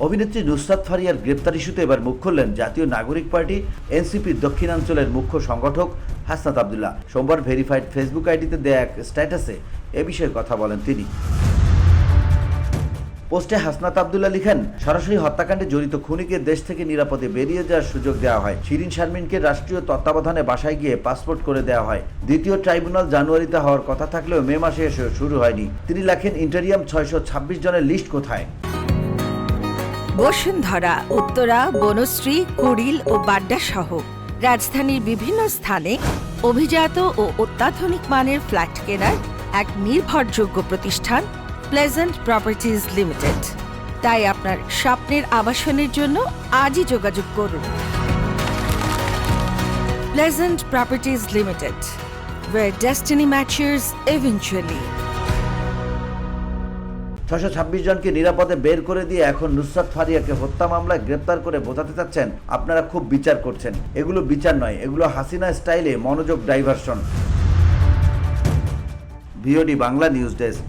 অভিনেত্রী নুসরাত ফারিয়ার গ্রেপ্তার ইস্যুতে এবার মুখ খুললেন জাতীয় নাগরিক পার্টি এনসিপির দক্ষিণাঞ্চলের মুখ্য সংগঠক হাসনাত আব্দুল্লাহ। সোমবার ভেরিফাইড ফেসবুক আইডিতে দেয়া এক স্ট্যাটাসে এ বিষয়ে কথা বলেন তিনি। পোস্টে হাসনাত আব্দুল্লাহ লিখেন, সরাসরি হত্যাকাণ্ডে জড়িত খুনিকে দেশ থেকে নিরাপদে বেরিয়ে যাওয়ার সুযোগ দেওয়া হয়। শিরিন শারমিনকে রাষ্ট্রীয় তত্ত্বাবধানে বাসায় গিয়ে পাসপোর্ট করে দেওয়া হয়। দ্বিতীয় ট্রাইব্যুনাল জানুয়ারিতে হওয়ার কথা থাকলেও মে মাসে এসে শুরু হয়নি। তিনি লেখেন, ইন্টারিয়াম 626 জনের লিস্ট কোথায়? বসুন্ধরা, উত্তরা, বনশ্রী, কুড়িল ও বাড্ডা সহ রাজধানীর বিভিন্ন স্থানে অভিজাত ও অত্যাধুনিক মানের ফ্ল্যাট কেনার এক নির্ভরযোগ্য প্রতিষ্ঠান প্লেজেন্ট প্রপার্টিজ লিমিটেড। তাই আপনার স্বপ্নের আবাসনের জন্য আজই যোগাযোগ করুন। Pleasant properties limited, where destiny matches eventually. 626 জনকে নিরাপদে বের করে দিয়ে এখন নুসরাত ফারিয়াকে হত্যা মামলায় গ্রেপ্তার করে বোঝাতে চাচ্ছেন আপনারা খুব বিচার করছেন। এগুলো বিচার নয়, এগুলো হাসিনা স্টাইলে মনোযোগ diversion. VOD Bangla news desk.